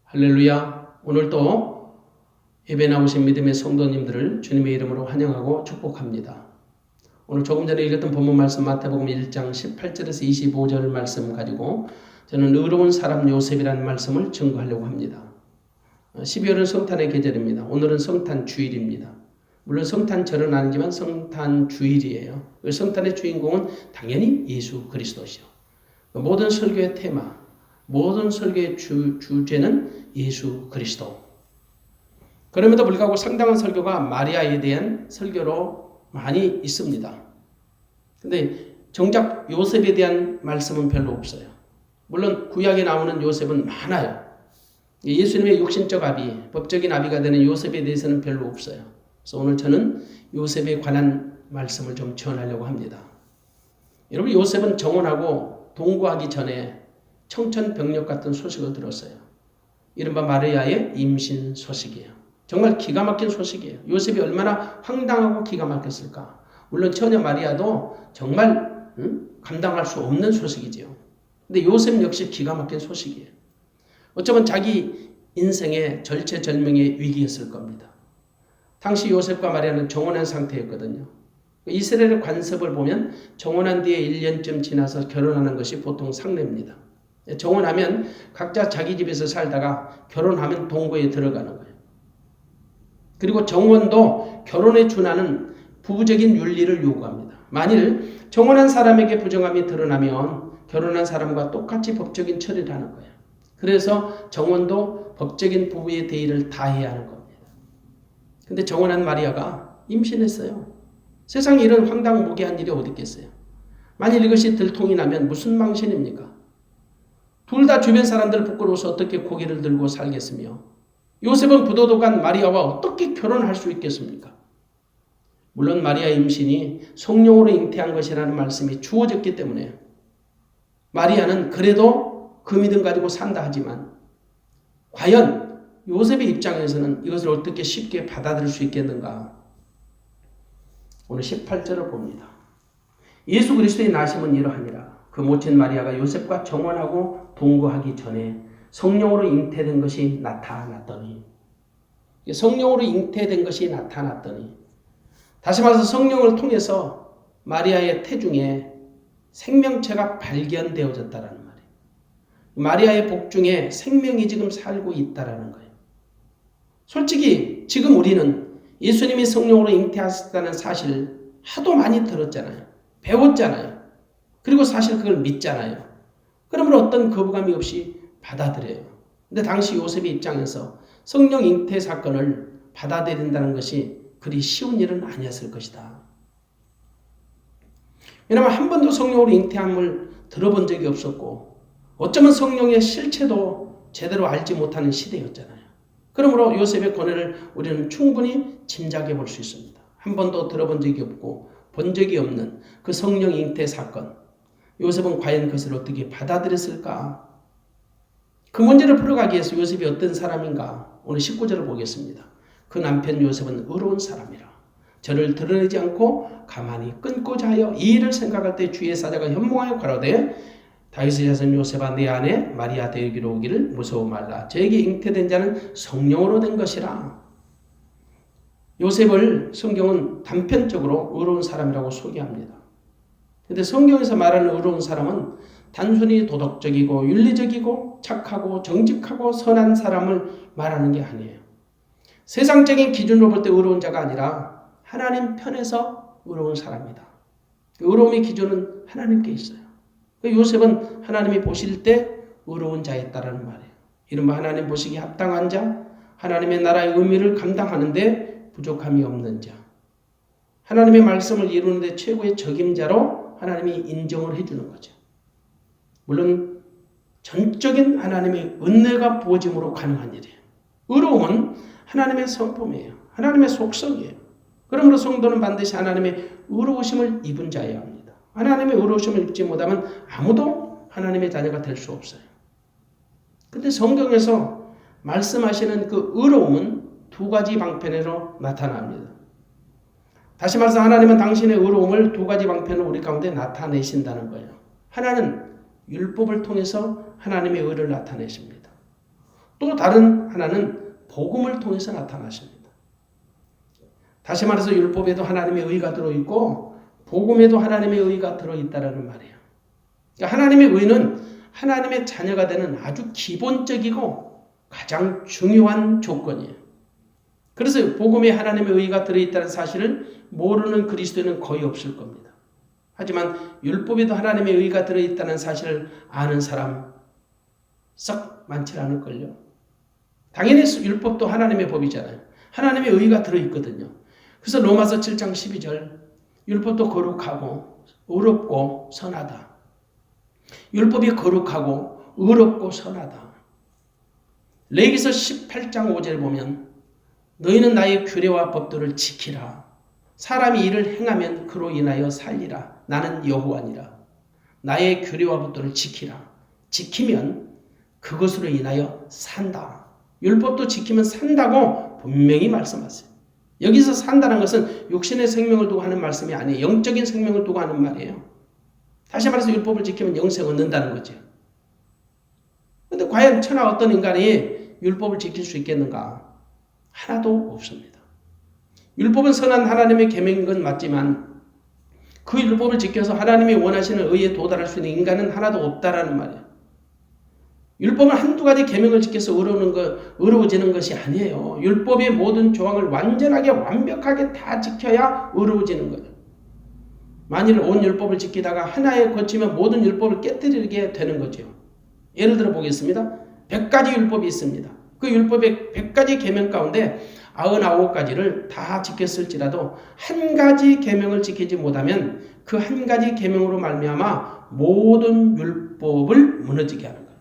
할렐루야. 오늘 또 예배 나오신 믿음의 성도님들을 주님의 이름으로 환영하고 축복합니다. 오늘 조금 전에 읽었던 본문 말씀 마태복음 1장 18절에서 25절 말씀 가지고 저는 의로운 사람 요셉이라는 말씀을 증거하려고 합니다. 12월은 성탄의 계절입니다. 오늘은 성탄 주일입니다. 물론 성탄절은 아니지만 성탄 주일이에요. 성탄의 주인공은 당연히 예수 그리스도시죠. 모든 설교의 테마, 모든 설교의 주제는 예수 그리스도. 그럼에도 불구하고 상당한 설교가 마리아에 대한 설교로 많이 있습니다. 근데 정작 요셉에 대한 말씀은 별로 없어요. 물론 구약에 나오는 요셉은 많아요. 예수님의 육신적 아비, 법적인 아비가 되는 요셉에 대해서는 별로 없어요. 그래서 오늘 저는 요셉에 관한 말씀을 좀 전하려고 합니다. 여러분, 요셉은 정혼하고 동거하기 전에 청천벽력 같은 소식을 들었어요. 이른바 마리아의 임신 소식이에요. 정말 기가 막힌 소식이에요. 요셉이 얼마나 황당하고 기가 막혔을까. 물론 처녀 마리아도 정말 감당할 수 없는 소식이지요. 근데 요셉 역시 기가 막힌 소식이에요. 어쩌면 자기 인생의 절체절명의 위기였을 겁니다. 당시 요셉과 마리아는 정혼한 상태였거든요. 이스라엘의 관습을 보면 정혼한 뒤에 1년쯤 지나서 결혼하는 것이 보통 상례입니다. 정혼하면 각자 자기 집에서 살다가 결혼하면 동거에 들어가는 거예요. 그리고 정혼도 결혼에 준하는 부부적인 윤리를 요구합니다. 만일 정혼한 사람에게 부정함이 드러나면 결혼한 사람과 똑같이 법적인 처리를 하는 거예요. 그래서 정혼도 법적인 부부의 대의를 다해야 하는 겁니다. 근데 정혼한 마리아가 임신했어요. 세상에 이런 황당무계한 일이 어디 있겠어요. 만일 이것이 들통이 나면 무슨 망신입니까? 둘 다 주변 사람들 부끄러워서 어떻게 고개를 들고 살겠으며 요셉은 부도덕한 마리아와 어떻게 결혼할 수 있겠습니까? 물론 마리아의 임신이 성령으로 잉태한 것이라는 말씀이 주어졌기 때문에 마리아는 그래도 그 믿음 가지고 산다 하지만 과연 요셉의 입장에서는 이것을 어떻게 쉽게 받아들일 수 있겠는가? 오늘 18절을 봅니다. 예수 그리스도의 나심은 이러하니라. 그 모친 마리아가 요셉과 정혼하고 동거하기 전에 성령으로 잉태된 것이 나타났더니, 성령으로 잉태된 것이 나타났더니, 다시 말해서 성령을 통해서 마리아의 태중에 생명체가 발견되어졌다라는 말이에요. 마리아의 복중에 생명이 지금 살고 있다라는 거예요. 솔직히 지금 우리는 예수님이 성령으로 잉태하셨다는 사실 하도 많이 들었잖아요. 배웠잖아요. 그리고 사실 그걸 믿잖아요. 그러면 어떤 거부감이 없이 받아들여요. 근데 당시 요셉의 입장에서 성령 잉태 사건을 받아들인다는 것이 그리 쉬운 일은 아니었을 것이다. 왜냐하면 한 번도 성령으로 잉태함을 들어본 적이 없었고 어쩌면 성령의 실체도 제대로 알지 못하는 시대였잖아요. 그러므로 요셉의 고뇌를 우리는 충분히 짐작해 볼 수 있습니다. 한 번도 들어본 적이 없고 본 적이 없는 그 성령 잉태 사건. 요셉은 과연 그것을 어떻게 받아들였을까? 그 문제를 풀어가기 위해서 요셉이 어떤 사람인가? 오늘 19절을 보겠습니다. 그 남편 요셉은 의로운 사람이라. 저를 드러내지 않고 가만히 끊고자 하여 이 일을 생각할 때 주의 사자가 현몽하여 가로되 다윗의 자손 요셉아 내 아내 마리아 되기로 오기를 무서워 말라. 저에게 잉태된 자는 성령으로 된 것이라. 요셉을 성경은 단편적으로 의로운 사람이라고 소개합니다. 그런데 성경에서 말하는 의로운 사람은 단순히 도덕적이고 윤리적이고 착하고 정직하고 선한 사람을 말하는 게 아니에요. 세상적인 기준으로 볼 때 의로운 자가 아니라 하나님 편에서 의로운 사람이다. 의로움의 기준은 하나님께 있어요. 요셉은 하나님이 보실 때 의로운 자였다라는 말이에요. 이른바 하나님 보시기에 합당한 자, 하나님의 나라의 의미를 감당하는데 부족함이 없는 자, 하나님의 말씀을 이루는데 최고의 적임자로 하나님이 인정을 해주는 거죠. 물론 전적인 하나님의 은혜가 부어짐으로 가능한 일이에요. 의로움은 하나님의 성품이에요. 하나님의 속성이에요. 그러므로 성도는 반드시 하나님의 의로우심을 입은 자여야 합니다. 하나님의 의로우심을 입지 못하면 아무도 하나님의 자녀가 될 수 없어요. 그런데 성경에서 말씀하시는 그 의로움은 두 가지 방편으로 나타납니다. 다시 말해서 하나님은 당신의 의로움을 두 가지 방편으로 우리 가운데 나타내신다는 거예요. 하나는 율법을 통해서 하나님의 의를 나타내십니다. 또 다른 하나는 복음을 통해서 나타나십니다. 다시 말해서 율법에도 하나님의 의가 들어있고 복음에도 하나님의 의가 들어있다는 말이에요. 그러니까 하나님의 의는 하나님의 자녀가 되는 아주 기본적이고 가장 중요한 조건이에요. 그래서 복음에 하나님의 의가 들어있다는 사실을 모르는 그리스도인은 거의 없을 겁니다. 하지만 율법에도 하나님의 의가 들어있다는 사실을 아는 사람 썩 많지 않을걸요. 당연히 율법도 하나님의 법이잖아요. 하나님의 의가 들어있거든요. 그래서 로마서 7장 12절 율법도 거룩하고 의롭고 선하다. 율법이 거룩하고 의롭고 선하다. 레위기서 18장 5절에 보면 너희는 나의 규례와 법도를 지키라. 사람이 이를 행하면 그로 인하여 살리라. 나는 여호와니라. 나의 규례와 법도를 지키라. 지키면 그것으로 인하여 산다. 율법도 지키면 산다고 분명히 말씀하세요. 여기서 산다는 것은 육신의 생명을 두고 하는 말씀이 아니에요. 영적인 생명을 두고 하는 말이에요. 다시 말해서 율법을 지키면 영생을 얻는다는 거죠. 그런데 과연 천하 어떤 인간이 율법을 지킬 수 있겠는가? 하나도 없습니다. 율법은 선한 하나님의 계명인 건 맞지만 그 율법을 지켜서 하나님이 원하시는 의에 도달할 수 있는 인간은 하나도 없다라는 말이에요. 율법은 한두 가지 계명을 지켜서 의로워지는 것이 아니에요. 율법의 모든 조항을 완전하게 완벽하게 다 지켜야 의로워지는 거예요. 만일 온 율법을 지키다가 하나에 거치면 모든 율법을 깨뜨리게 되는 거죠. 예를 들어 보겠습니다. 100가지 율법이 있습니다. 그 율법의 100가지 계명 가운데 99가지를 다 지켰을지라도 한 가지 계명을 지키지 못하면 그 한 가지 계명으로 말미암아 모든 율법을 무너지게 하는 거예요.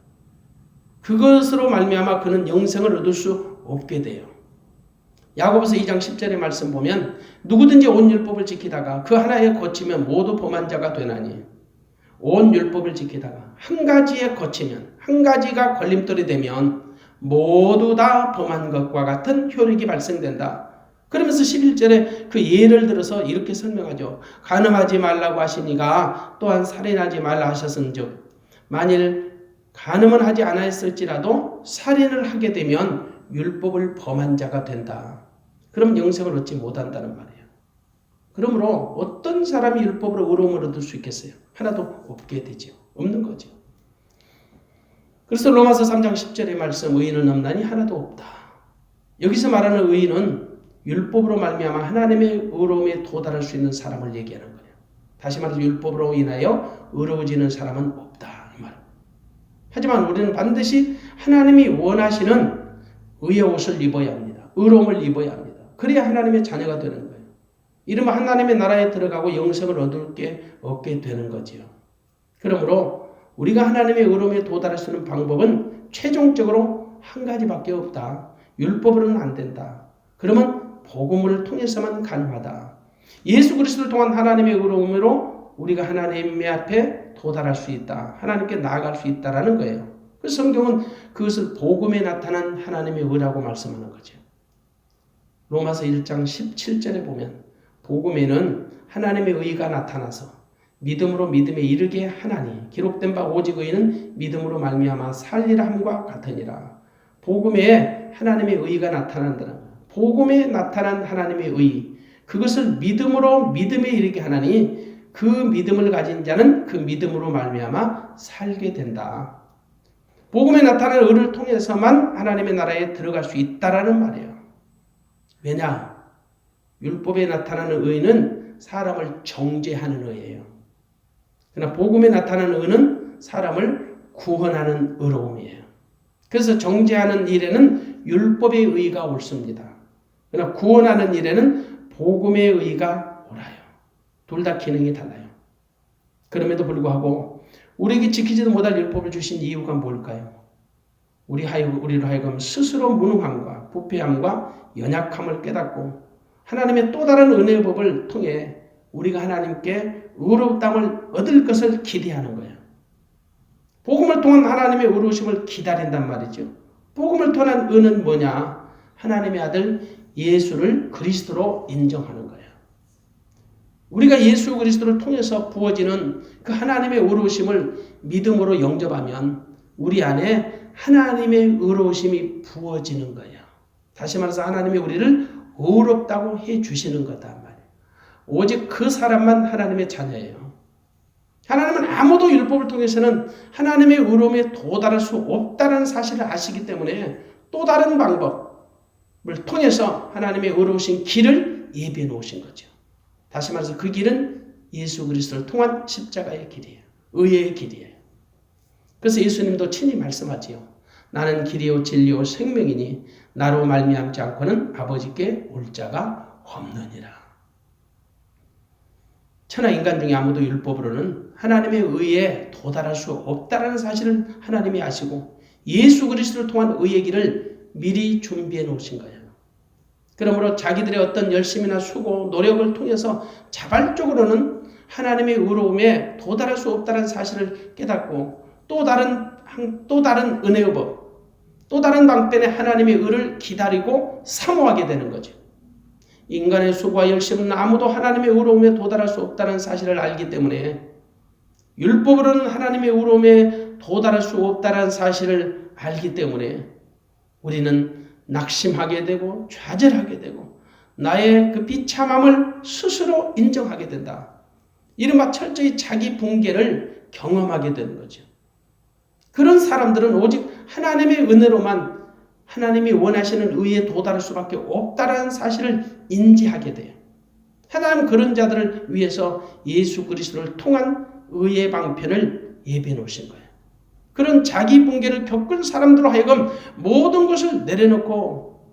그것으로 말미암아 그는 영생을 얻을 수 없게 돼요. 야고보서 2장 10절의 말씀 보면 누구든지 온 율법을 지키다가 그 하나에 거치면 모두 범한 자가 되나니 온 율법을 지키다가 한 가지에 거치면 한 가지가 걸림돌이 되면 모두 다 범한 것과 같은 효력이 발생된다. 그러면서 11절에 그 예를 들어서 이렇게 설명하죠. 간음하지 말라고 하시니가 또한 살인하지 말라 하셨은즉 만일 간음은 하지 않았을지라도 살인을 하게 되면 율법을 범한 자가 된다. 그럼 영생을 얻지 못한다는 말이에요. 그러므로 어떤 사람이 율법으로 의로움을 얻을 수 있겠어요? 하나도 없게 되죠. 없는 거죠. 그래서 로마서 3장 10절의 말씀 의인은 없나니 하나도 없다. 여기서 말하는 의인은 율법으로 말미암아 하나님의 의로움에 도달할 수 있는 사람을 얘기하는 거예요. 다시 말해서 율법으로 인하여 의로워지는 사람은 없다. 이 말입니다. 하지만 우리는 반드시 하나님이 원하시는 의의 옷을 입어야 합니다. 의로움을 입어야 합니다. 그래야 하나님의 자녀가 되는 거예요. 이러면 하나님의 나라에 들어가고 영생을 얻게 되는 거지요. 그러므로 우리가 하나님의 의로움에 도달할 수 있는 방법은 최종적으로 한 가지밖에 없다. 율법으로는 안 된다. 그러면 복음을 통해서만 가능하다. 예수 그리스도를 통한 하나님의 의로움으로 우리가 하나님의 앞에 도달할 수 있다. 하나님께 나아갈 수 있다라는 거예요. 그래서 성경은 그것을 복음에 나타난 하나님의 의라고 말씀하는 거죠. 로마서 1장 17절에 보면 복음에는 하나님의 의가 나타나서 믿음으로 믿음에 이르게 하나니 기록된 바 오직 의는 믿음으로 말미암아 살리라 함과 같으니라. 복음에 하나님의 의가 나타난다는 거예요. 복음에 나타난 하나님의 의, 그것을 믿음으로 믿음에 이르게 하나니 그 믿음을 가진 자는 그 믿음으로 말미암아 살게 된다. 복음에 나타난 의를 통해서만 하나님의 나라에 들어갈 수 있다라는 말이에요. 왜냐? 율법에 나타나는 의는 사람을 정죄하는 의예요. 그러나 복음에 나타나는 의는 사람을 구원하는 의로움이에요. 그래서 정죄하는 일에는 율법의 의가 옳습니다. 그러나 구원하는 일에는 복음의 의가 옳아요. 둘 다 기능이 달라요. 그럼에도 불구하고 우리에게 지키지도 못할 율법을 주신 이유가 뭘까요? 우리로 하여금 스스로 무능함과 부패함과 연약함을 깨닫고 하나님의 또 다른 은혜의 법을 통해 우리가 하나님께 의롭다함을 얻을 것을 기대하는 거예요. 복음을 통한 하나님의 의로우심을 기다린단 말이죠. 복음을 통한 의는 뭐냐? 하나님의 아들 예수를 그리스도로 인정하는 거예요. 우리가 예수 그리스도를 통해서 부어지는 그 하나님의 의로우심을 믿음으로 영접하면 우리 안에 하나님의 의로우심이 부어지는 거예요. 다시 말해서 하나님이 우리를 의롭다고 해주시는 거다 말이에요. 오직 그 사람만 하나님의 자녀예요. 하나님은 아무도 율법을 통해서는 하나님의 의로움에 도달할 수 없다는 사실을 아시기 때문에 또 다른 방법을 통해서 하나님의 의로우신 길을 예비해 놓으신 거죠. 다시 말해서 그 길은 예수 그리스도를 통한 십자가의 길이에요. 의의 길이에요. 그래서 예수님도 친히 말씀하지요. 나는 길이요 진리요 생명이니 나로 말미암지 않고는 아버지께 올 자가 없느니라. 천하 인간 중에 아무도 율법으로는 하나님의 의에 도달할 수 없다는 사실을 하나님이 아시고 예수 그리스도를 통한 의의 길을 미리 준비해 놓으신 거예요. 그러므로 자기들의 어떤 열심이나 수고, 노력을 통해서 자발적으로는 하나님의 의로움에 도달할 수 없다는 사실을 깨닫고 또 다른 은혜의 법, 또 다른 방편의 하나님의 의를 기다리고 사모하게 되는 거죠. 인간의 수고와 열심은 아무도 하나님의 의로움에 도달할 수 없다는 사실을 알기 때문에 율법으로는 하나님의 의로움에 도달할 수 없다는 사실을 알기 때문에 우리는 낙심하게 되고 좌절하게 되고 나의 그 비참함을 스스로 인정하게 된다. 이른바 철저히 자기 붕괴를 경험하게 되는 거죠. 그런 사람들은 오직 하나님의 은혜로만 하나님이 원하시는 의에 도달할 수밖에 없다는 사실을 인지하게 돼요. 하나님 그런 자들을 위해서 예수 그리스도를 통한 의의 방편을 예비해 놓으신 거예요. 그런 자기 붕괴를 겪은 사람들로 하여금 모든 것을 내려놓고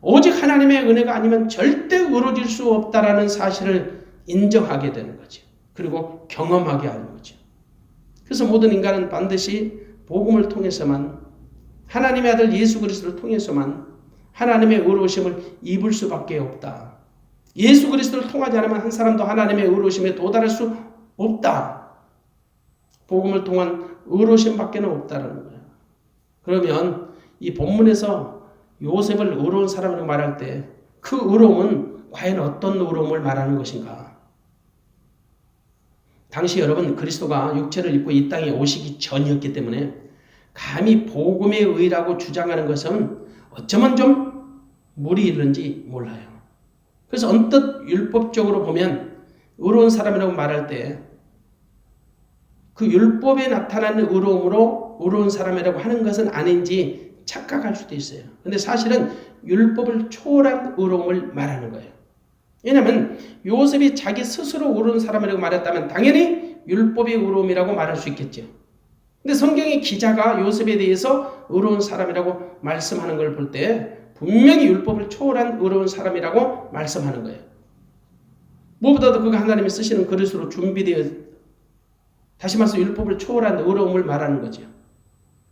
오직 하나님의 은혜가 아니면 절대 이루어질 수 없다라는 사실을 인정하게 되는 거죠. 그리고 경험하게 하는 거죠. 그래서 모든 인간은 반드시 복음을 통해서만 하나님의 아들 예수 그리스도를 통해서만 하나님의 의로우심을 입을 수밖에 없다. 예수 그리스도를 통하지 않으면 한 사람도 하나님의 의로우심에 도달할 수 없다. 복음을 통한 의로우심밖에 없다라는 거예요. 그러면 이 본문에서 요셉을 의로운 사람으로 말할 때 그 의로움은 과연 어떤 의로움을 말하는 것인가? 당시 여러분 그리스도가 육체를 입고 이 땅에 오시기 전이었기 때문에 감히 복음의 의라고 주장하는 것은 어쩌면 좀 무리 있는지 몰라요. 그래서 언뜻 율법적으로 보면 의로운 사람이라고 말할 때 그 율법에 나타나는 의로움으로 의로운 사람이라고 하는 것은 아닌지 착각할 수도 있어요. 근데 사실은 율법을 초월한 의로움을 말하는 거예요. 왜냐하면 요셉이 자기 스스로 의로운 사람이라고 말했다면 당연히 율법의 의로움이라고 말할 수 있겠죠. 근데 성경의 기자가 요셉에 대해서 의로운 사람이라고 말씀하는 걸 볼 때 분명히 율법을 초월한 의로운 사람이라고 말씀하는 거예요. 무엇보다도 그가 하나님이 쓰시는 그릇으로 준비되어 다시 말해서 율법을 초월한 의로움을 말하는 거죠.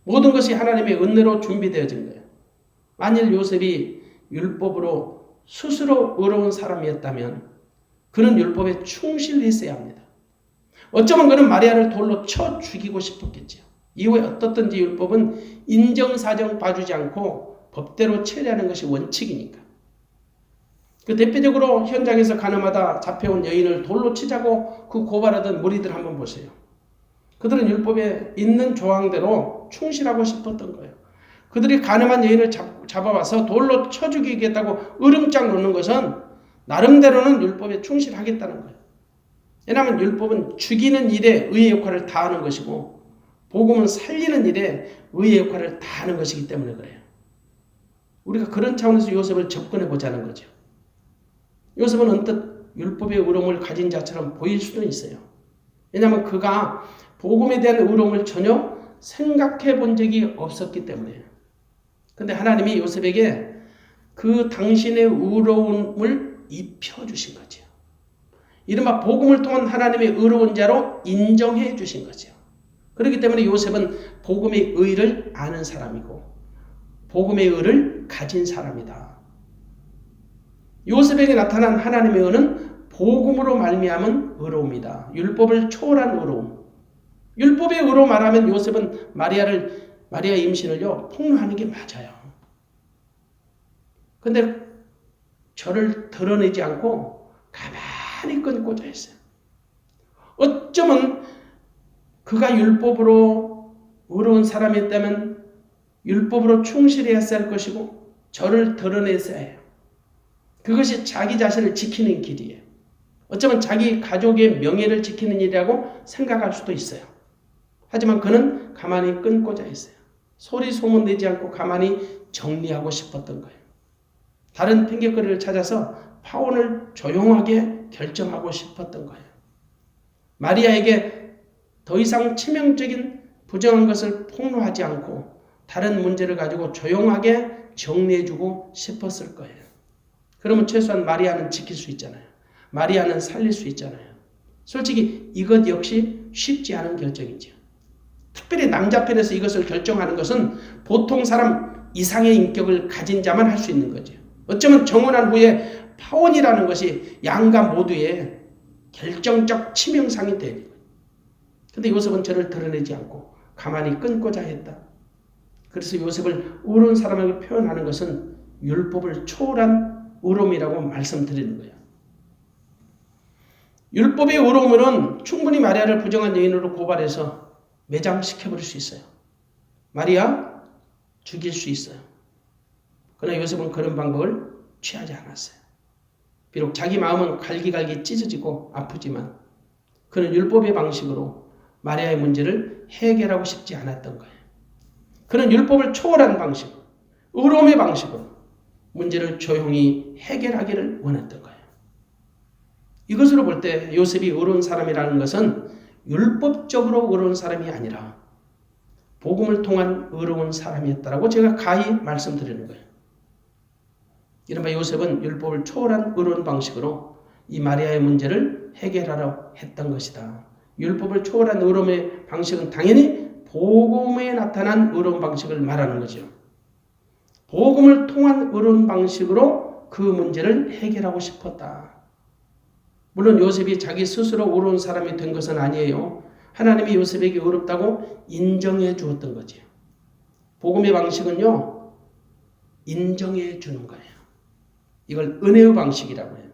모든 것이 하나님의 은혜로 준비되어진 거예요. 만일 요셉이 율법으로 스스로 의로운 사람이었다면 그는 율법에 충실했어야 합니다. 어쩌면 그는 마리아를 돌로 쳐 죽이고 싶었겠죠. 이후에 어떻든지 율법은 인정사정 봐주지 않고 법대로 처리하는 것이 원칙이니까. 그 대표적으로 현장에서 가늠하다 잡혀온 여인을 돌로 치자고 그 고발하던 무리들 한번 보세요. 그들은 율법에 있는 조항대로 충실하고 싶었던 거예요. 그들이 가늠한 여인을 잡아와서 돌로 쳐 죽이겠다고 으름장 놓는 것은 나름대로는 율법에 충실하겠다는 거예요. 왜냐하면 율법은 죽이는 일에 의의 역할을 다하는 것이고 복음은 살리는 일에 의의 역할을 다하는 것이기 때문에 그래요. 우리가 그런 차원에서 요셉을 접근해 보자는 거죠. 요셉은 언뜻 율법의 의로움을 가진 자처럼 보일 수도 있어요. 왜냐하면 그가 복음에 대한 의로움을 전혀 생각해 본 적이 없었기 때문에. 근데 하나님이 요셉에게 그 당신의 의로움을 입혀주신 거죠. 이른바 복음을 통한 하나님의 의로운 자로 인정해 주신 거죠. 그렇기 때문에 요셉은 복음의 의를 아는 사람이고 복음의 의를 가진 사람이다. 요셉에게 나타난 하나님의 의는 복음으로 말미암은 의로움이다. 율법을 초월한 의로움. 율법의 의로 말하면 요셉은 마리아 임신을요 폭로하는 게 맞아요. 근데 저를 드러내지 않고 가만히 꽂아 있어요. 어쩌면 그가 율법으로 의로운 사람이었다면 율법으로 충실했어야 할 것이고 저를 드러냈어야 해요. 그것이 자기 자신을 지키는 길이에요. 어쩌면 자기 가족의 명예를 지키는 일이라고 생각할 수도 있어요. 하지만 그는 가만히 끊고자 했어요. 소리 소문 내지 않고 가만히 정리하고 싶었던 거예요. 다른 핑계거리를 찾아서 파혼을 조용하게 결정하고 싶었던 거예요. 마리아에게 더 이상 치명적인 부정한 것을 폭로하지 않고 다른 문제를 가지고 조용하게 정리해주고 싶었을 거예요. 그러면 최소한 마리아는 지킬 수 있잖아요. 마리아는 살릴 수 있잖아요. 솔직히 이것 역시 쉽지 않은 결정이죠. 특별히 남자편에서 이것을 결정하는 것은 보통 사람 이상의 인격을 가진 자만 할 수 있는 거죠. 어쩌면 정혼한 후에 파혼이라는 것이 양가 모두의 결정적 치명상이 돼요. 근데 요셉은 저를 드러내지 않고 가만히 끊고자 했다. 그래서 요셉을 의로운 사람에게 표현하는 것은 율법을 초월한 의로움이라고 말씀드리는 거예요. 율법의 의로움은 충분히 마리아를 부정한 여인으로 고발해서 매장시켜버릴 수 있어요. 마리아 죽일 수 있어요. 그러나 요셉은 그런 방법을 취하지 않았어요. 비록 자기 마음은 갈기갈기 찢어지고 아프지만 그는 율법의 방식으로 마리아의 문제를 해결하고 싶지 않았던 거예요. 그는 율법을 초월한 방식, 의로움의 방식으로 문제를 조용히 해결하기를 원했던 거예요. 이것으로 볼 때 요셉이 의로운 사람이라는 것은 율법적으로 의로운 사람이 아니라 복음을 통한 의로운 사람이었다라고 제가 가히 말씀드리는 거예요. 이른바 요셉은 율법을 초월한 의로운 방식으로 이 마리아의 문제를 해결하려 했던 것이다. 율법을 초월한 의로움의 방식은 당연히 복음에 나타난 의로운 방식을 말하는 거죠. 복음을 통한 의로운 방식으로 그 문제를 해결하고 싶었다. 물론 요셉이 자기 스스로 의로운 사람이 된 것은 아니에요. 하나님이 요셉에게 의롭다고 인정해 주었던 거죠. 복음의 방식은요, 인정해 주는 거예요. 이걸 은혜의 방식이라고 해요.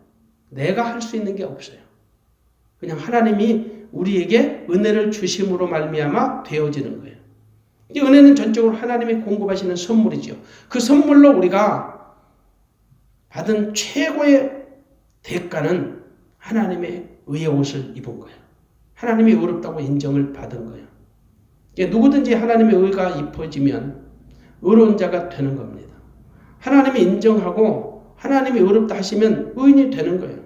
내가 할 수 있는 게 없어요. 그냥 하나님이 우리에게 은혜를 주심으로 말미암아 되어지는 거예요. 이 은혜는 전적으로 하나님이 공급하시는 선물이죠. 그 선물로 우리가 받은 최고의 대가는 하나님의 의의 옷을 입은 거예요. 하나님이 의롭다고 인정을 받은 거예요. 누구든지 하나님의 의가 입혀지면 의로운 자가 되는 겁니다. 하나님이 인정하고 하나님이 의롭다 하시면 의인이 되는 거예요.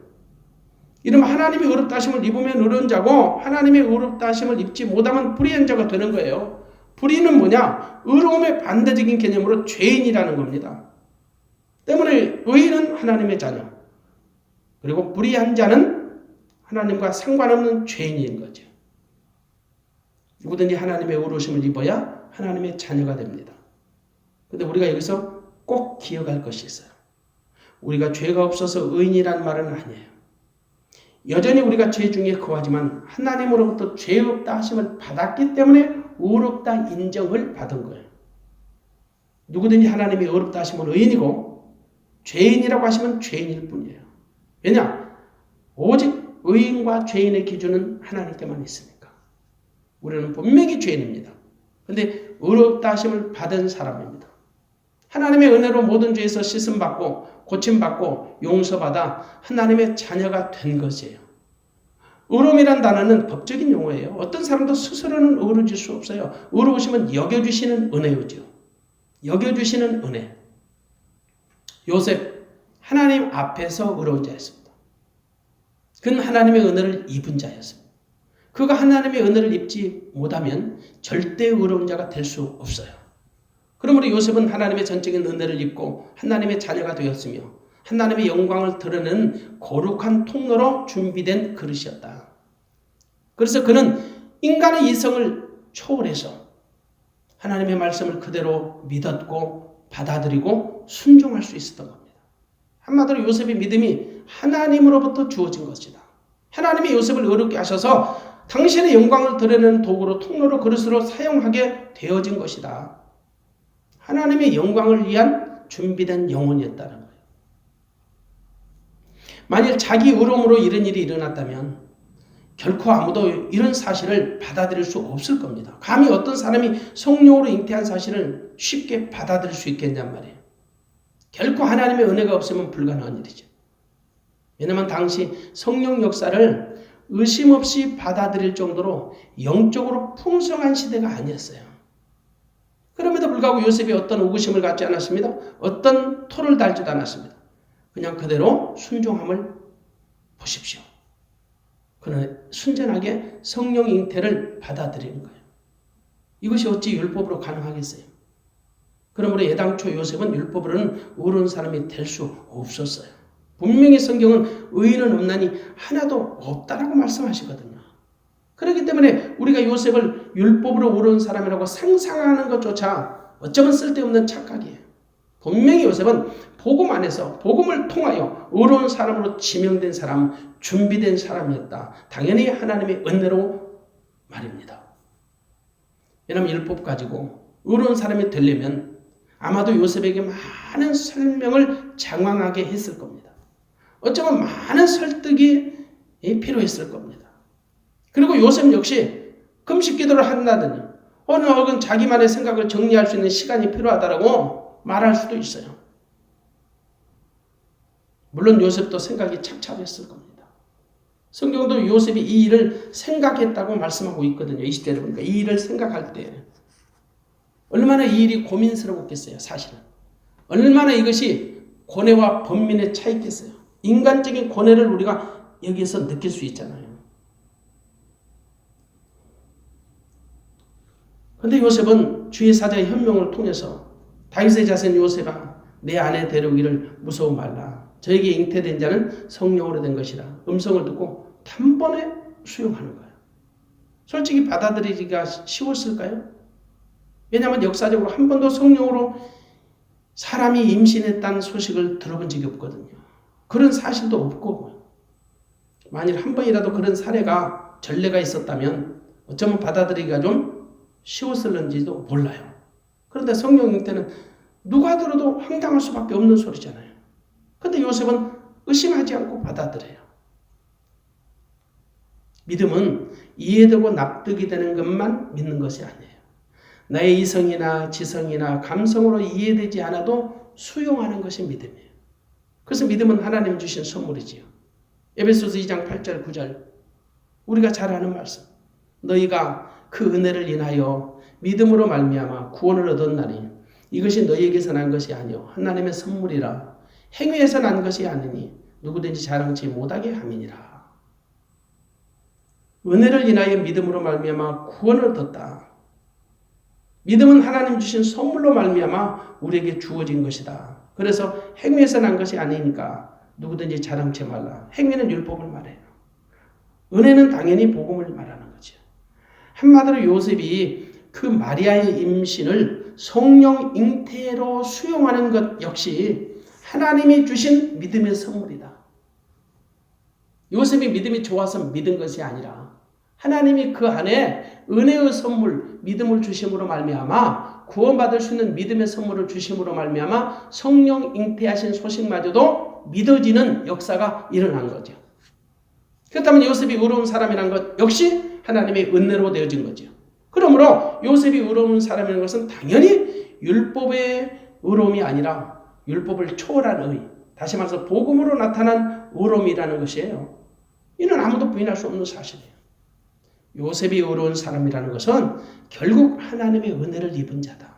이러면 하나님이 의롭다 하심을 입으면 의로운 자고 하나님의 의롭다 하심을 입지 못하면 불의한 자가 되는 거예요. 불의는 뭐냐? 의로움의 반대적인 개념으로 죄인이라는 겁니다. 때문에 의인은 하나님의 자녀, 그리고 불의한 자는 하나님과 상관없는 죄인인 거죠. 누구든지 하나님의 의로우심을 입어야 하나님의 자녀가 됩니다. 그런데 우리가 여기서 꼭 기억할 것이 있어요. 우리가 죄가 없어서 의인이란 말은 아니에요. 여전히 우리가 죄 중에 거하지만 하나님으로부터 죄 없다 하심을 받았기 때문에 의롭다 인정을 받은 거예요. 누구든지 하나님이 의롭다 하시면 의인이고 죄인이라고 하시면 죄인일 뿐이에요. 왜냐? 오직 의인과 죄인의 기준은 하나님께만 있으니까. 우리는 분명히 죄인입니다. 그런데 의롭다 하심을 받은 사람입니다. 하나님의 은혜로 모든 죄에서 씻음받고 고침받고 용서받아 하나님의 자녀가 된 것이에요. 의로움이란 단어는 법적인 용어예요. 어떤 사람도 스스로는 의로워질 수 없어요. 의로우심은 여겨주시는 은혜죠. 여겨주시는 은혜. 요셉, 하나님 앞에서 의로운 자였습니다. 그는 하나님의 은혜를 입은 자였습니다. 그가 하나님의 은혜를 입지 못하면 절대 의로운 자가 될 수 없어요. 그러므로 요셉은 하나님의 전적인 은혜를 입고 하나님의 자녀가 되었으며 하나님의 영광을 드러내는 거룩한 통로로 준비된 그릇이었다. 그래서 그는 인간의 이성을 초월해서 하나님의 말씀을 그대로 믿었고 받아들이고 순종할 수 있었던 겁니다. 한마디로 요셉의 믿음이 하나님으로부터 주어진 것이다. 하나님이 요셉을 의롭게 하셔서 당신의 영광을 드러내는 도구로 통로로 그릇으로 사용하게 되어진 것이다. 하나님의 영광을 위한 준비된 영혼이었다는 거예요. 만일 자기 의로움으로 이런 일이 일어났다면 결코 아무도 이런 사실을 받아들일 수 없을 겁니다. 감히 어떤 사람이 성령으로 잉태한 사실을 쉽게 받아들일 수 있겠냔 말이에요. 결코 하나님의 은혜가 없으면 불가능한 일이죠. 왜냐하면 당시 성령 역사를 의심 없이 받아들일 정도로 영적으로 풍성한 시대가 아니었어요. 그럼에도 불구하고 요셉이 어떤 의구심을 갖지 않았습니다. 어떤 토를 달지도 않았습니다. 그냥 그대로 순종함을 보십시오. 그는 순전하게 성령 잉태를 받아들이는 거예요. 이것이 어찌 율법으로 가능하겠어요? 그러므로 애당초 요셉은 율법으로는 의로운 사람이 될 수 없었어요. 분명히 성경은 의인은 없나니 하나도 없다라고 말씀하시거든요. 그렇기 때문에 우리가 요셉을 율법으로 의로운 사람이라고 상상하는 것조차 어쩌면 쓸데없는 착각이에요. 분명히 요셉은 복음 안에서 복음을 통하여 의로운 사람으로 지명된 사람, 준비된 사람이었다. 당연히 하나님의 은혜로 말입니다. 왜냐하면 율법 가지고 의로운 사람이 되려면 아마도 요셉에게 많은 설명을 장황하게 했을 겁니다. 어쩌면 많은 설득이 필요했을 겁니다. 그리고 요셉 역시 금식 기도를 한다더니 어느 혹은 자기만의 생각을 정리할 수 있는 시간이 필요하다라고 말할 수도 있어요. 물론 요셉도 생각이 착잡했을 겁니다. 성경도 요셉이 이 일을 생각했다고 말씀하고 있거든요. 20절에 보니까 이 일을 생각할 때 얼마나 이 일이 고민스러웠겠어요. 사실은. 얼마나 이것이 고뇌와 번민의 차이겠어요. 인간적인 고뇌를 우리가 여기에서 느낄 수 있잖아요. 그런데 요셉은 주의 사자의 현명을 통해서 다윗의 자손 요셉아 내 아내 데려오기를 무서워 말라. 저에게 잉태된 자는 성령으로 된 것이라. 음성을 듣고 단번에 수용하는 거예요. 솔직히 받아들이기가 쉬웠을까요? 왜냐하면 역사적으로 한 번도 성령으로 사람이 임신했다는 소식을 들어본 적이 없거든요. 그런 사실도 없고 만일 한 번이라도 그런 사례가 전례가 있었다면 어쩌면 받아들이기가 좀 쉬웠을는지도 몰라요. 그런데 성령 잉태는 누가 들어도 황당할 수밖에 없는 소리잖아요. 그런데 요셉은 의심하지 않고 받아들여요. 믿음은 이해되고 납득이 되는 것만 믿는 것이 아니에요. 나의 이성이나 지성이나 감성으로 이해되지 않아도 수용하는 것이 믿음이에요. 그래서 믿음은 하나님 주신 선물이지요. 에베소서 2장 8절 9절 우리가 잘 아는 말씀. 너희가 그 은혜를 인하여 믿음으로 말미암아 구원을 얻었나니 이것이 너희에게서 난 것이 아니요 하나님의 선물이라. 행위에서 난 것이 아니니 누구든지 자랑치 못하게 함이니라. 은혜를 인하여 믿음으로 말미암아 구원을 얻었다. 믿음은 하나님 주신 선물로 말미암아 우리에게 주어진 것이다. 그래서 행위에서 난 것이 아니니까 누구든지 자랑치 말라. 행위는 율법을 말해요. 은혜는 당연히 복음을 말하는 거죠. 한마디로 요셉이 그 마리아의 임신을 성령 잉태로 수용하는 것 역시 하나님이 주신 믿음의 선물이다. 요셉이 믿음이 좋아서 믿은 것이 아니라 하나님이 그 안에 은혜의 선물, 믿음을 주심으로 말미암아 구원받을 수 있는 믿음의 선물을 주심으로 말미암아 성령 잉태하신 소식마저도 믿어지는 역사가 일어난 거죠. 그렇다면 요셉이 의로운 사람이라는 것 역시 하나님의 은혜로 되어진 거죠. 그러므로 요셉이 의로운 사람이라는 것은 당연히 율법의 의로움이 아니라 율법을 초월한 의, 다시 말해서 복음으로 나타난 의로움이라는 것이에요. 이는 아무도 부인할 수 없는 사실이에요. 요셉이 의로운 사람이라는 것은 결국 하나님의 은혜를 입은 자다.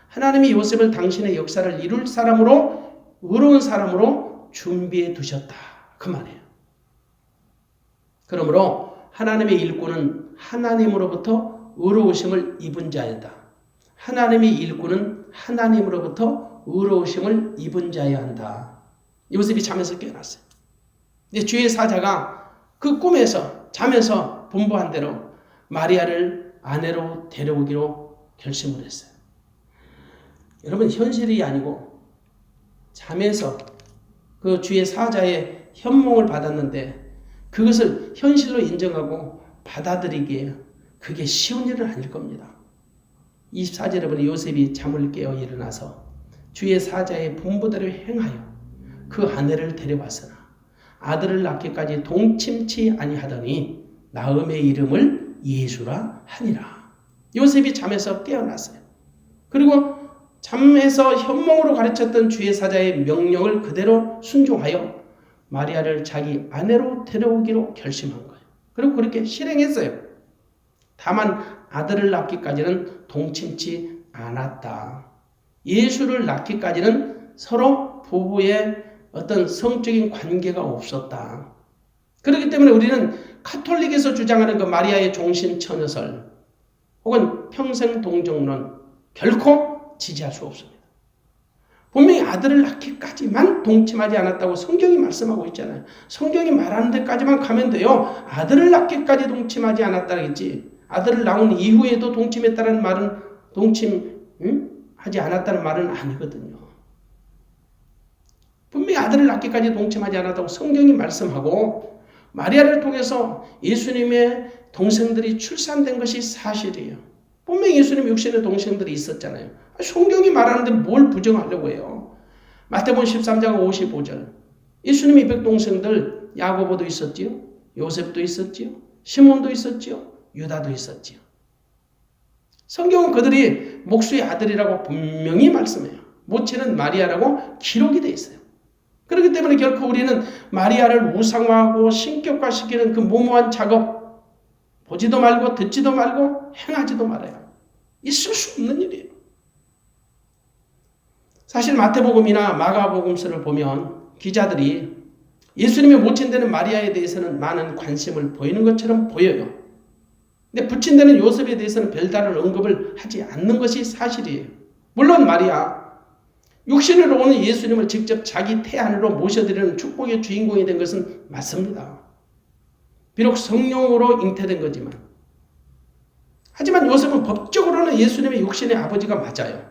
하나님이 요셉을 당신의 역사를 이룰 사람으로 의로운 사람으로 준비해 두셨다. 그 말이에요. 그러므로 하나님의 일꾼은 하나님으로부터 의로우심을 입은 자이다. 하나님의 일꾼은 하나님으로부터 의로우심을 입은 자여야 한다. 요셉이 잠에서 깨어났어요. 근데 주의 사자가 그 꿈에서 잠에서 분부한 대로 마리아를 아내로 데려오기로 결심을 했어요. 여러분 현실이 아니고 잠에서 그 주의 사자의 현몽을 받았는데 그것을 현실로 인정하고 받아들이기에 그게 쉬운 일은 아닐 겁니다. 24절에 보니 요셉이 잠을 깨어 일어나서 주의 사자의 분부대로 행하여 그 아내를 데려왔으나 아들을 낳기까지 동침치 아니하더니 나음의 이름을 예수라 하니라. 요셉이 잠에서 깨어났어요. 그리고 잠에서 현몽으로 가르쳤던 주의 사자의 명령을 그대로 순종하여 마리아를 자기 아내로 데려오기로 결심한 거예요. 그리고 그렇게 실행했어요. 다만 아들을 낳기까지는 동침치 않았다. 예수를 낳기까지는 서로 부부의 어떤 성적인 관계가 없었다. 그렇기 때문에 우리는 카톨릭에서 주장하는 그 마리아의 종신 처녀설 혹은 평생 동정론 결코 지지할 수 없습니다. 분명히 아들을 낳기까지만 동침하지 않았다고 성경이 말씀하고 있잖아요. 성경이 말하는 데까지만 가면 돼요. 아들을 낳기까지 동침하지 않았다겠지. 아들을 낳은 이후에도 동침했다는 말은 동침하지 않았다는 말은 아니거든요. 분명히 아들을 낳기까지 동침하지 않았다고 성경이 말씀하고 마리아를 통해서 예수님의 동생들이 출산된 것이 사실이에요. 분명히 예수님 육신의 동생들이 있었잖아요. 성경이 말하는데 뭘 부정하려고 해요. 마태복음 13장 55절 예수님의 백동생들 야고보도 있었지요. 요셉도 있었지요. 시몬도 있었지요. 유다도 있었지요. 성경은 그들이 목수의 아들이라고 분명히 말씀해요. 모체는 마리아라고 기록이 되어 있어요. 그렇기 때문에 결코 우리는 마리아를 우상화하고 신격화시키는 그 무모한 작업 보지도 말고 듣지도 말고 행하지도 말아요. 있을 수 없는 일이에요. 사실 마태복음이나 마가복음서를 보면 기자들이 예수님의 모친되는 마리아에 대해서는 많은 관심을 보이는 것처럼 보여요. 근데 부친되는 요셉에 대해서는 별다른 언급을 하지 않는 것이 사실이에요. 물론 마리아 육신으로 오는 예수님을 직접 자기 태 안으로 모셔드리는 축복의 주인공이 된 것은 맞습니다. 비록 성령으로 잉태된 거지만 하지만 요셉은 법적으로는 예수님의 육신의 아버지가 맞아요.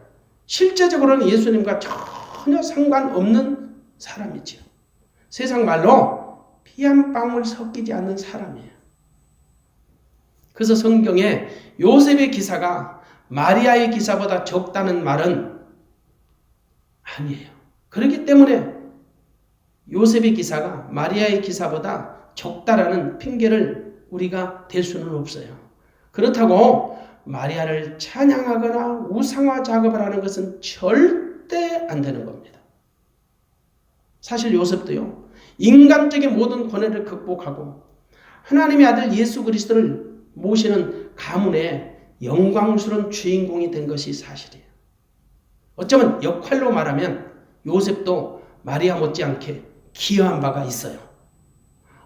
실제적으로는 예수님과 전혀 상관없는 사람이지요. 세상 말로 피 한 방울 섞이지 않는 사람이에요. 그래서 성경에 요셉의 기사가 마리아의 기사보다 적다는 말은 아니에요. 그렇기 때문에 요셉의 기사가 마리아의 기사보다 적다라는 핑계를 우리가 댈 수는 없어요. 그렇다고 마리아를 찬양하거나 우상화 작업을 하는 것은 절대 안 되는 겁니다. 사실 요셉도요. 인간적인 모든 고뇌를 극복하고 하나님의 아들 예수 그리스도를 모시는 가문의 영광스러운 주인공이 된 것이 사실이에요. 어쩌면 역할로 말하면 요셉도 마리아 못지않게 기여한 바가 있어요.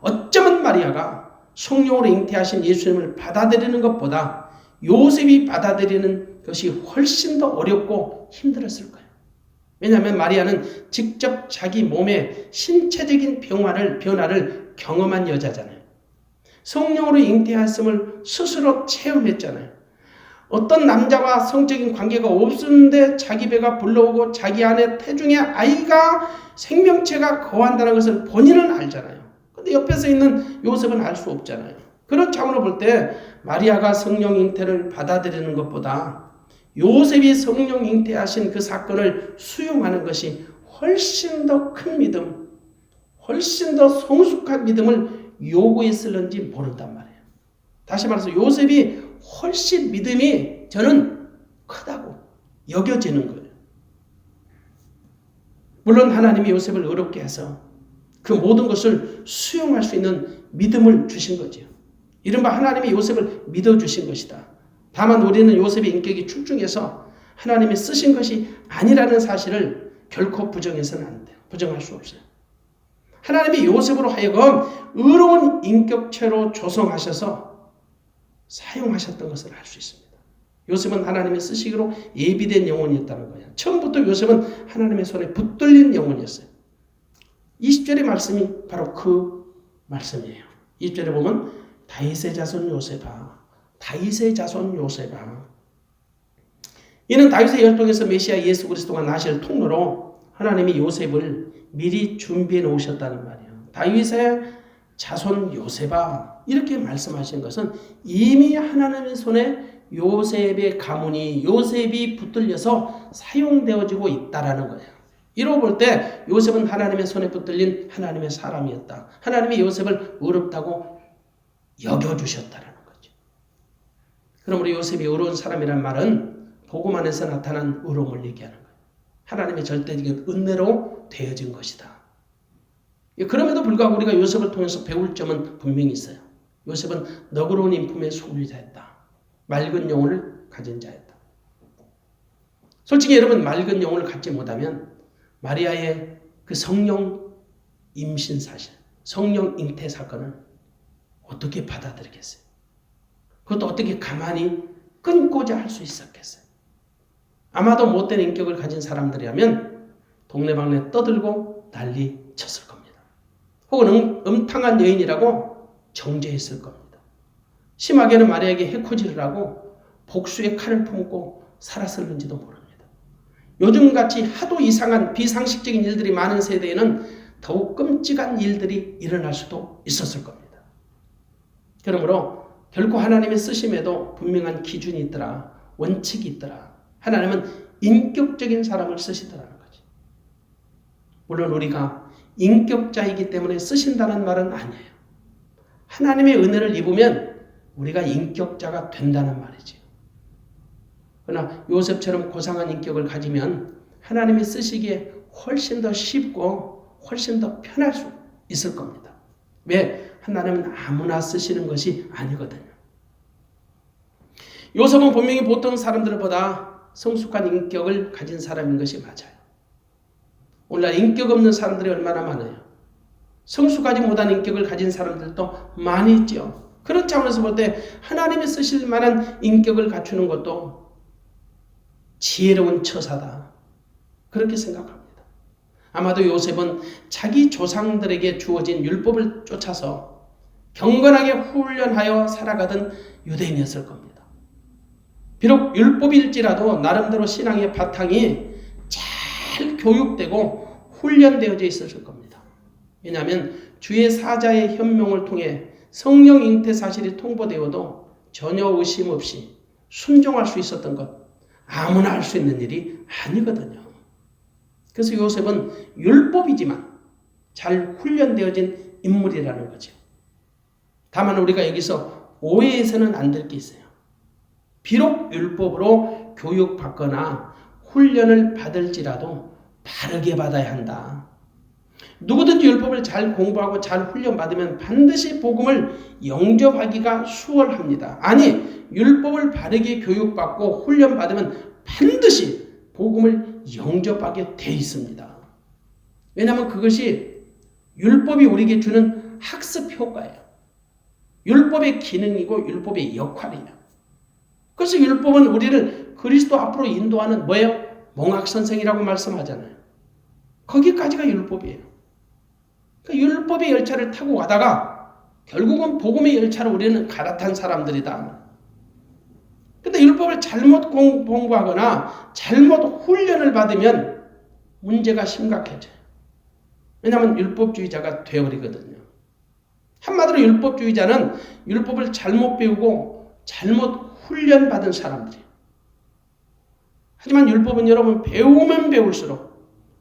어쩌면 마리아가 성령으로 잉태하신 예수님을 받아들이는 것보다 요셉이 받아들이는 것이 훨씬 더 어렵고 힘들었을 거예요. 왜냐하면 마리아는 직접 자기 몸의 신체적인 변화를 경험한 여자잖아요. 성령으로 잉태하심을 스스로 체험했잖아요. 어떤 남자와 성적인 관계가 없었는데 자기 배가 불러오고 자기 안에 태중에 아이가 생명체가 거한다는 것을 본인은 알잖아요. 근데 옆에서 있는 요셉은 알 수 없잖아요. 그런 차원으로 볼 때 마리아가 성령 잉태를 받아들이는 것보다 요셉이 성령 잉태하신 그 사건을 수용하는 것이 훨씬 더 큰 믿음, 훨씬 더 성숙한 믿음을 요구했을는지 모른단 말이에요. 다시 말해서 요셉이 훨씬 믿음이 저는 크다고 여겨지는 거예요. 물론 하나님이 요셉을 어렵게 해서 그 모든 것을 수용할 수 있는 믿음을 주신 거죠. 이른바 하나님이 요셉을 믿어주신 것이다. 다만 우리는 요셉의 인격이 출중해서 하나님이 쓰신 것이 아니라는 사실을 결코 부정해서는 안 돼요. 부정할 수 없어요. 하나님이 요셉으로 하여금 의로운 인격체로 조성하셔서 사용하셨던 것을 알 수 있습니다. 요셉은 하나님의 쓰시기로 예비된 영혼이었다는 거예요. 처음부터 요셉은 하나님의 손에 붙들린 영혼이었어요. 20절의 말씀이 바로 그 말씀이에요. 20절에 보면 다윗의 자손 요셉아, 다윗의 자손 요셉아. 이는 다윗의 혈통에서 메시아 예수 그리스도가 나실 통로로 하나님이 요셉을 미리 준비해 놓으셨다는 말이에요. 다윗의 자손 요셉아 이렇게 말씀하신 것은 이미 하나님의 손에 요셉의 가문이 요셉이 붙들려서 사용되어지고 있다라는 거예요. 이러고 볼 때 요셉은 하나님의 손에 붙들린 하나님의 사람이었다. 하나님이 요셉을 의롭다고 여겨주셨다라는 거죠. 그러므로 요셉이 의로운 사람이란 말은 복음 안에서 나타난 의로움을 얘기하는 거예요. 하나님의 절대적인 은혜로 되어진 것이다. 그럼에도 불구하고 우리가 요셉을 통해서 배울 점은 분명히 있어요. 요셉은 너그러운 인품의 소유자였다. 맑은 영혼을 가진 자였다. 솔직히 여러분 맑은 영혼을 갖지 못하면 마리아의 그 성령 임신 사실, 성령 잉태 사건을 어떻게 받아들이겠어요? 그것도 어떻게 가만히 끊고자 할 수 있었겠어요? 아마도 못된 인격을 가진 사람들이라면 동네방네 떠들고 난리 쳤을 겁니다. 혹은 음탕한 여인이라고 정죄했을 겁니다. 심하게는 마리아에게 해코지를 하고 복수의 칼을 품고 살았을는지도 모릅니다. 요즘같이 하도 이상한 비상식적인 일들이 많은 세대에는 더욱 끔찍한 일들이 일어날 수도 있었을 겁니다. 그러므로 결코 하나님의 쓰심에도 분명한 기준이 있더라. 원칙이 있더라. 하나님은 인격적인 사람을 쓰시더라는 거지. 물론 우리가 인격자이기 때문에 쓰신다는 말은 아니에요. 하나님의 은혜를 입으면 우리가 인격자가 된다는 말이지. 그러나 요셉처럼 고상한 인격을 가지면 하나님이 쓰시기에 훨씬 더 쉽고 훨씬 더 편할 수 있을 겁니다. 왜? 하나님은 아무나 쓰시는 것이 아니거든요. 요셉은 분명히 보통 사람들보다 성숙한 인격을 가진 사람인 것이 맞아요. 오늘날 인격 없는 사람들이 얼마나 많아요. 성숙하지 못한 인격을 가진 사람들도 많이 있죠. 그런 차원에서 볼 때 하나님이 쓰실 만한 인격을 갖추는 것도 지혜로운 처사다. 그렇게 생각합니다. 아마도 요셉은 자기 조상들에게 주어진 율법을 쫓아서 경건하게 훈련하여 살아가던 유대인이었을 겁니다. 비록 율법일지라도 나름대로 신앙의 바탕이 잘 교육되고 훈련되어져 있었을 겁니다. 왜냐하면 주의 사자의 현명을 통해 성령 잉태 사실이 통보되어도 전혀 의심 없이 순종할 수 있었던 것, 아무나 할 수 있는 일이 아니거든요. 그래서 요셉은 율법이지만 잘 훈련되어진 인물이라는 거죠. 다만 우리가 여기서 오해해서는 안 될 게 있어요. 비록 율법으로 교육받거나 훈련을 받을지라도 바르게 받아야 한다. 누구든지 율법을 잘 공부하고 잘 훈련받으면 반드시 복음을 영접하기가 수월합니다. 아니, 율법을 바르게 교육받고 훈련받으면 반드시 복음을 영접하게 돼 있습니다. 왜냐하면 그것이 율법이 우리에게 주는 학습 효과예요. 율법의 기능이고 율법의 역할이에요. 그래서 율법은 우리를 그리스도 앞으로 인도하는 뭐예요? 몽학선생이라고 말씀하잖아요. 거기까지가 율법이에요. 그러니까 율법의 열차를 타고 가다가 결국은 복음의 열차를 우리는 갈아탄 사람들이다. 근데 율법을 잘못 공부하거나 잘못 훈련을 받으면 문제가 심각해져요. 왜냐하면 율법주의자가 되어버리거든요. 한마디로 율법주의자는 율법을 잘못 배우고 잘못 훈련받은 사람들이에요. 하지만 율법은 여러분 배우면 배울수록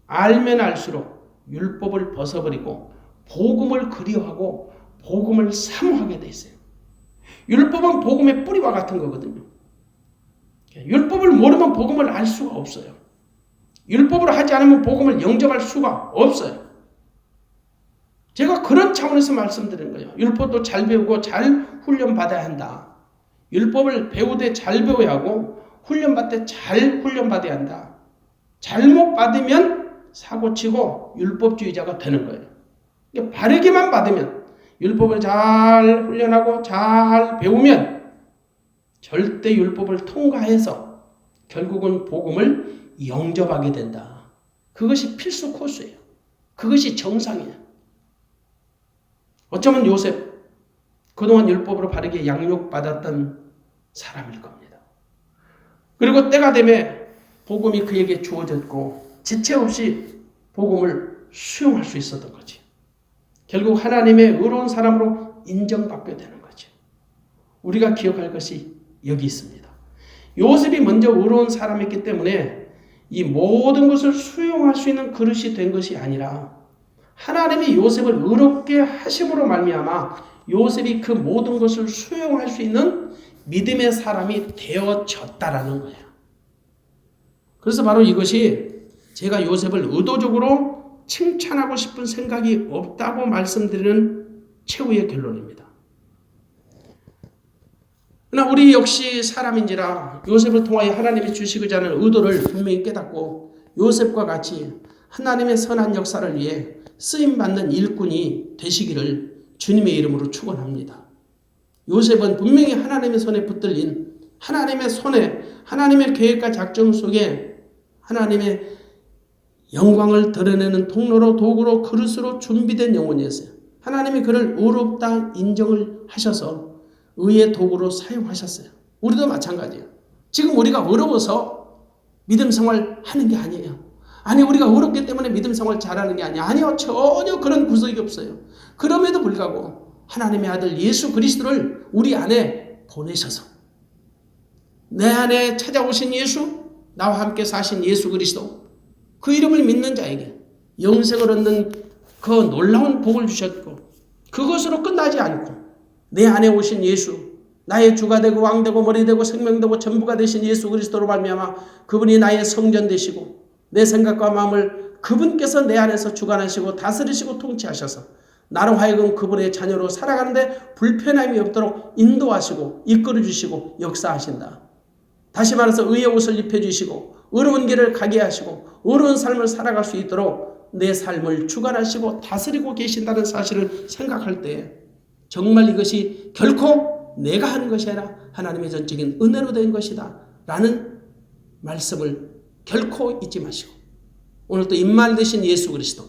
알면 알수록 율법을 벗어버리고 복음을 그리워하고 복음을 사모하게 돼 있어요. 율법은 복음의 뿌리와 같은 거거든요. 율법을 모르면 복음을 알 수가 없어요. 율법으로 하지 않으면 복음을 영접할 수가 없어요. 제가 그런 차원에서 말씀드리는 거예요. 율법도 잘 배우고 잘 훈련받아야 한다. 율법을 배우되 잘 배워야 하고 훈련받되 잘 훈련받아야 한다. 잘못 받으면 사고치고 율법주의자가 되는 거예요. 바르게만 받으면 율법을 잘 훈련하고 잘 배우면 절대 율법을 통과해서 결국은 복음을 영접하게 된다. 그것이 필수 코스예요. 그것이 정상이에요. 어쩌면 요셉 그동안 율법으로 바르게 양육받았던 사람일 겁니다. 그리고 때가 되면 복음이 그에게 주어졌고 지체 없이 복음을 수용할 수 있었던 거지. 결국 하나님의 의로운 사람으로 인정받게 되는 거죠. 우리가 기억할 것이 여기 있습니다. 요셉이 먼저 의로운 사람이었기 때문에 이 모든 것을 수용할 수 있는 그릇이 된 것이 아니라 하나님이 요셉을 의롭게 하심으로 말미암아 요셉이 그 모든 것을 수용할 수 있는 믿음의 사람이 되어졌다라는 거예요. 그래서 바로 이것이 제가 요셉을 의도적으로 칭찬하고 싶은 생각이 없다고 말씀드리는 최후의 결론입니다. 그러나 우리 역시 사람인지라 요셉을 통하여 하나님이 주시고자 하는 의도를 분명히 깨닫고 요셉과 같이 하나님의 선한 역사를 위해 쓰임받는 일꾼이 되시기를 주님의 이름으로 축원합니다. 요셉은 분명히 하나님의 손에 붙들린 하나님의 손에 하나님의 계획과 작정 속에 하나님의 영광을 드러내는 통로로 도구로 그릇으로 준비된 영혼이었어요. 하나님이 그를 의롭다 인정을 하셔서 의의 도구로 사용하셨어요. 우리도 마찬가지예요. 지금 우리가 어려워서 믿음 생활 하는 게 아니에요. 아니 우리가 어렵기 때문에 믿음 생활 잘하는 게 아니에요. 아니요. 전혀 그런 구석이 없어요. 그럼에도 불구하고 하나님의 아들 예수 그리스도를 우리 안에 보내셔서 내 안에 찾아오신 예수, 나와 함께 사신 예수 그리스도, 그 이름을 믿는 자에게 영생을 얻는 그 놀라운 복을 주셨고 그것으로 끝나지 않고 내 안에 오신 예수, 나의 주가 되고 왕 되고 머리 되고 생명 되고 전부가 되신 예수 그리스도로 말미암아 그분이 나의 성전 되시고 내 생각과 마음을 그분께서 내 안에서 주관하시고 다스리시고 통치하셔서 나로 하여금 그분의 자녀로 살아가는데 불편함이 없도록 인도하시고 이끌어주시고 역사하신다. 다시 말해서 의의 옷을 입혀주시고 의로운 길을 가게 하시고 의로운 삶을 살아갈 수 있도록 내 삶을 주관하시고 다스리고 계신다는 사실을 생각할 때 정말 이것이 결코 내가 하는 것이 아니라 하나님의 전적인 은혜로 된 것이다 라는 말씀을 결코 잊지 마시고 오늘 또 임마누엘 되신 예수 그리스도,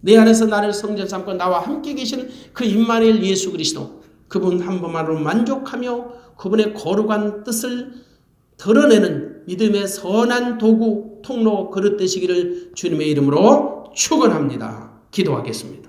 내 안에서 나를 성전 삼고 나와 함께 계시는 그 임마누엘 예수 그리스도, 그분 한 분만으로 만족하며 그분의 거룩한 뜻을 드러내는 믿음의 선한 도구, 통로, 그릇 되시기를 주님의 이름으로 축원합니다. 기도하겠습니다.